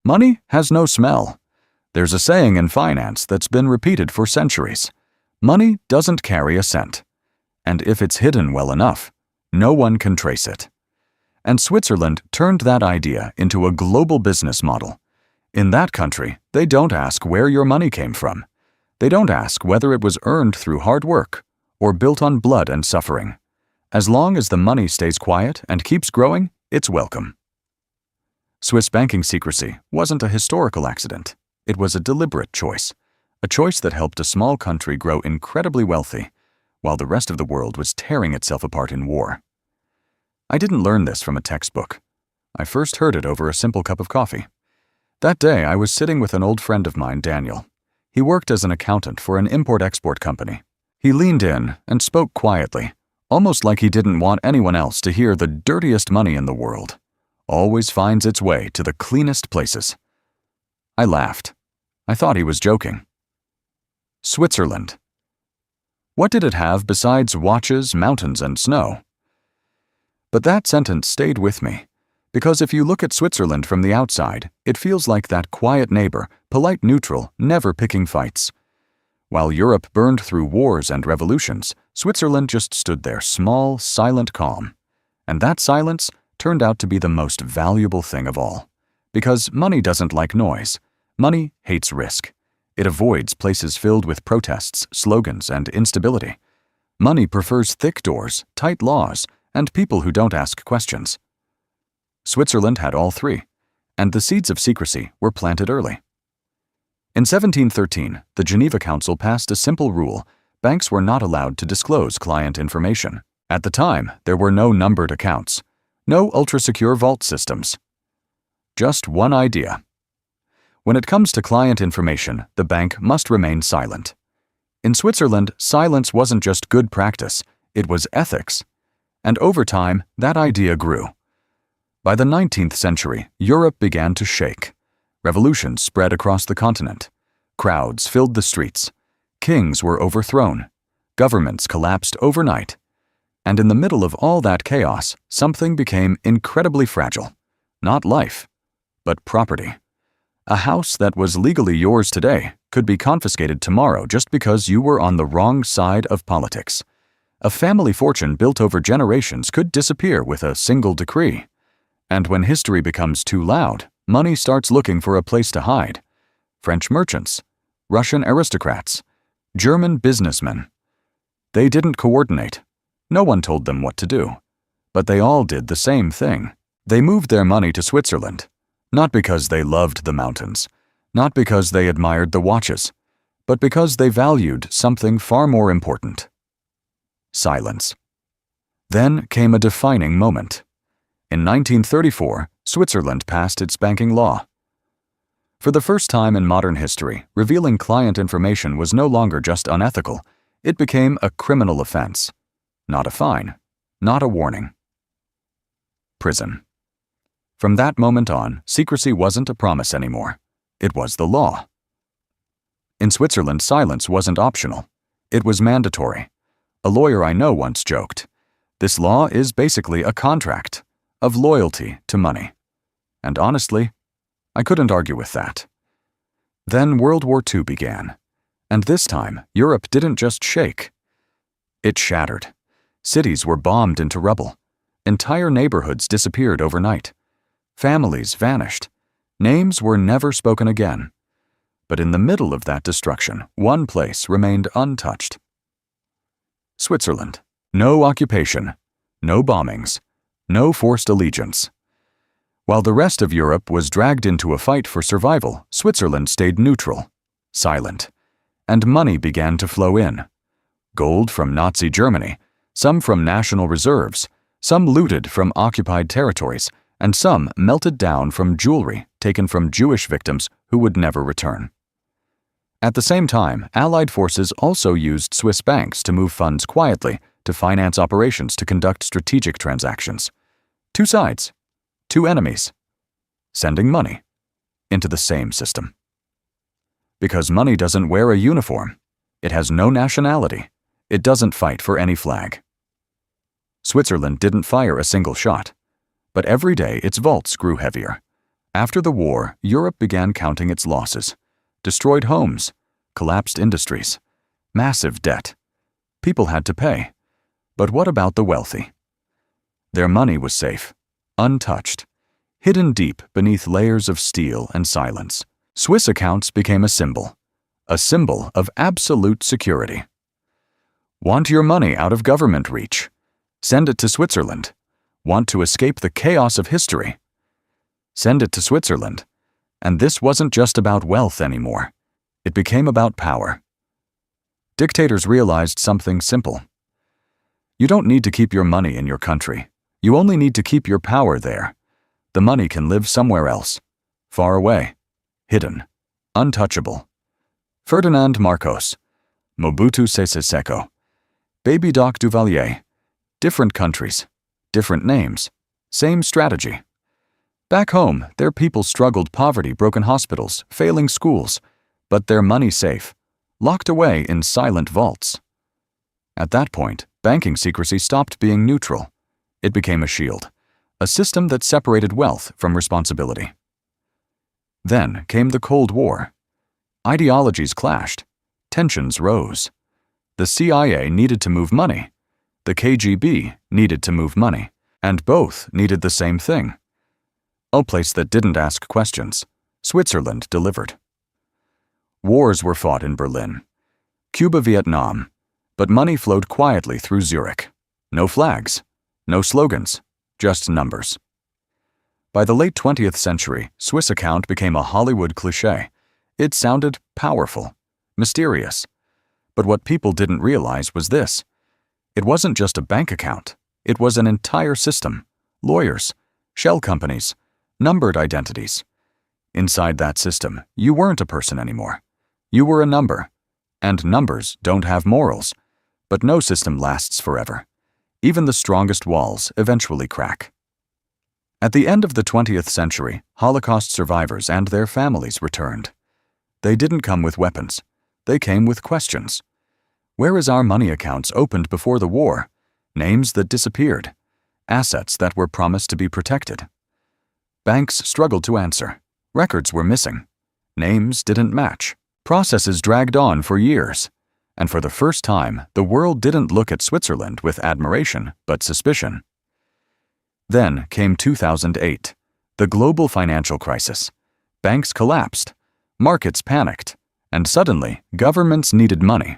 Money has no smell. There's a saying in finance that's been repeated for centuries. Money doesn't carry a scent. And if it's hidden well enough, no one can trace it. And Switzerland turned that idea into a global business model. In that country, they don't ask where your money came from. They don't ask whether it was earned through hard work or built on blood and suffering. As long as the money stays quiet and keeps growing, it's welcome. Swiss banking secrecy wasn't a historical accident. It was a deliberate choice, a choice that helped a small country grow incredibly wealthy, while the rest of the world was tearing itself apart in war. I didn't learn this from a textbook. I first heard it over a simple cup of coffee. That day, I was sitting with an old friend of mine, Daniel. He worked as an accountant for an import-export company. He leaned in and spoke quietly, almost like he didn't want anyone else to hear the dirtiest money in the world always finds its way to the cleanest places. I laughed. I thought he was joking. Switzerland. What did it have besides watches, mountains, and snow? But that sentence stayed with me, because if you look at Switzerland from the outside, it feels like that quiet neighbor, polite neutral, never picking fights. While Europe burned through wars and revolutions, Switzerland just stood there, small, silent calm. And that silence turned out to be the most valuable thing of all. Because money doesn't like noise. Money hates risk. It avoids places filled with protests, slogans, and instability. Money prefers thick doors, tight laws, and people who don't ask questions. Switzerland had all three, and the seeds of secrecy were planted early. In 1713, the Geneva Council passed a simple rule: banks were not allowed to disclose client information. At the time, there were no numbered accounts, no ultra-secure vault systems. Just one idea. When it comes to client information, the bank must remain silent. In Switzerland, silence wasn't just good practice, it was ethics. And over time, that idea grew. By the 19th century, Europe began to shake. Revolutions spread across the continent. Crowds filled the streets. Kings were overthrown. Governments collapsed overnight. And in the middle of all that chaos, something became incredibly fragile. Not life, but property. A house that was legally yours today could be confiscated tomorrow just because you were on the wrong side of politics. A family fortune built over generations could disappear with a single decree. And when history becomes too loud, money starts looking for a place to hide. French merchants, Russian aristocrats, German businessmen. They didn't coordinate. No one told them what to do. But they all did the same thing. They moved their money to Switzerland. Not because they loved the mountains, not because they admired the watches, but because they valued something far more important. Silence. Then came a defining moment. In 1934, Switzerland passed its banking law. For the first time in modern history, revealing client information was no longer just unethical, it became a criminal offense. Not a fine, not a warning. Prison. From that moment on, secrecy wasn't a promise anymore. It was the law. In Switzerland, silence wasn't optional. It was mandatory. A lawyer I know once joked, "This law is basically a contract of loyalty to money." And honestly, I couldn't argue with that. Then World War II began. And this time, Europe didn't just shake. It shattered. Cities were bombed into rubble. Entire neighborhoods disappeared overnight. Families vanished. Names were never spoken again. But in the middle of that destruction, one place remained untouched. Switzerland. No occupation, no bombings, no forced allegiance. While the rest of Europe was dragged into a fight for survival, Switzerland stayed neutral, silent, and money began to flow in. Gold from Nazi Germany, some from national reserves, some looted from occupied territories, and some melted down from jewelry taken from Jewish victims who would never return. At the same time, Allied forces also used Swiss banks to move funds quietly, to finance operations, to conduct strategic transactions. Two sides, two enemies, sending money into the same system. Because money doesn't wear a uniform, it has no nationality, it doesn't fight for any flag. Switzerland didn't fire a single shot, but every day its vaults grew heavier. After the war, Europe began counting its losses. Destroyed homes, collapsed industries, massive debt. People had to pay. But what about the wealthy? Their money was safe, untouched, hidden deep beneath layers of steel and silence. Swiss accounts became a symbol of absolute security. Want your money out of government reach? Send it to Switzerland. Want to escape the chaos of history? Send it to Switzerland. And this wasn't just about wealth anymore. It became about power. Dictators realized something simple. You don't need to keep your money in your country. You only need to keep your power there. The money can live somewhere else, far away, hidden, untouchable. Ferdinand Marcos, Mobutu Sese Seko, Baby Doc Duvalier. Different countries, different names, same strategy. Back home, their people struggled poverty, broken hospitals, failing schools, but their money safe, locked away in silent vaults. At that point, banking secrecy stopped being neutral. It became a shield, a system that separated wealth from responsibility. Then came the Cold War. Ideologies clashed. Tensions rose. The CIA needed to move money. The KGB needed to move money. And both needed the same thing. A place that didn't ask questions. Switzerland delivered. Wars were fought in Berlin. Cuba, Vietnam. But money flowed quietly through Zurich. No flags. No slogans. Just numbers. By the late 20th century, Swiss account became a Hollywood cliché. It sounded powerful, mysterious. But what people didn't realize was this. It wasn't just a bank account. It was an entire system. Lawyers, shell companies, numbered identities. Inside that system, you weren't a person anymore. You were a number. And numbers don't have morals. But no system lasts forever. Even the strongest walls eventually crack. At the end of the 20th century, Holocaust survivors and their families returned. They didn't come with weapons. They came with questions. Where is our money accounts opened before the war? Names that disappeared. Assets that were promised to be protected. Banks struggled to answer. Records were missing. Names didn't match. Processes dragged on for years. And for the first time, the world didn't look at Switzerland with admiration, but suspicion. Then came 2008, the global financial crisis. Banks collapsed, markets panicked, and suddenly, governments needed money.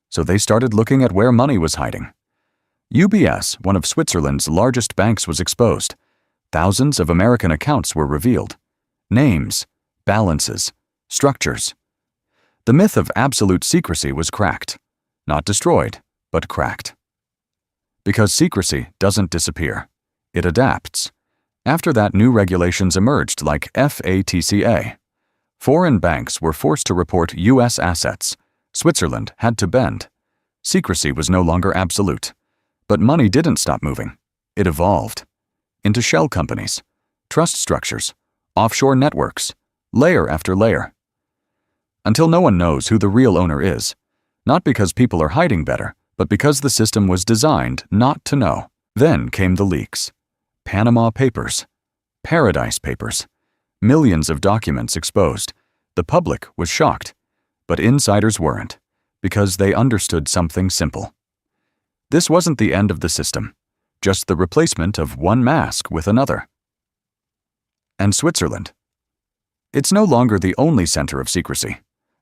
So they started looking at where money was hiding. UBS, one of Switzerland's largest banks, was exposed. Thousands of American accounts were revealed. Names, balances, structures. The myth of absolute secrecy was cracked. Not destroyed, but cracked. Because secrecy doesn't disappear. It adapts. After that, new regulations emerged like FATCA. Foreign banks were forced to report U.S. assets. Switzerland had to bend. Secrecy was no longer absolute. But money didn't stop moving. It evolved. Into shell companies, trust structures, offshore networks, layer after layer. Until no one knows who the real owner is. Not because people are hiding better, but because the system was designed not to know. Then came the leaks. Panama Papers. Paradise Papers. Millions of documents exposed. The public was shocked. But insiders weren't, because they understood something simple. This wasn't the end of the system, just the replacement of one mask with another. And Switzerland. It's no longer the only center of secrecy,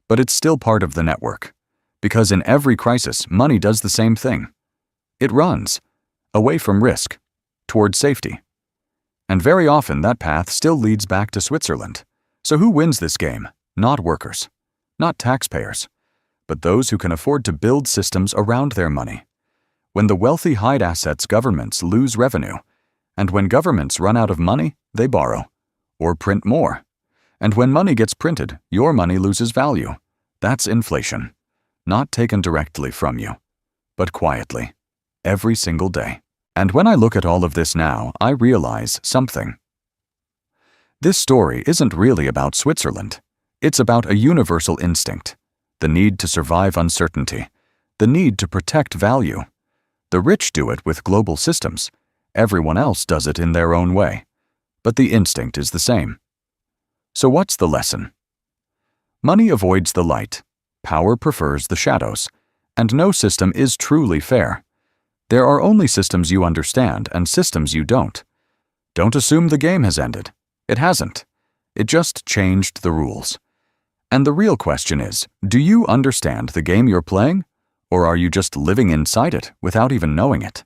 but it's still part of the network. Because in every crisis, money does the same thing. It runs, away from risk, toward safety. And very often that path still leads back to Switzerland. So who wins this game? Not workers, not taxpayers, but those who can afford to build systems around their money. When the wealthy hide assets, governments lose revenue. And when governments run out of money, they borrow, or print more. And when money gets printed, your money loses value. That's inflation. Not taken directly from you, but quietly, every single day. And when I look at all of this now, I realize something. This story isn't really about Switzerland. It's about a universal instinct, the need to survive uncertainty, the need to protect value. The rich do it with global systems. Everyone else does it in their own way. But the instinct is the same. So what's the lesson? Money avoids the light, power prefers the shadows, and no system is truly fair. There are only systems you understand and systems you don't. Don't assume the game has ended. It hasn't. It just changed the rules. And the real question is, do you understand the game you're playing? Or are you just living inside it without even knowing it?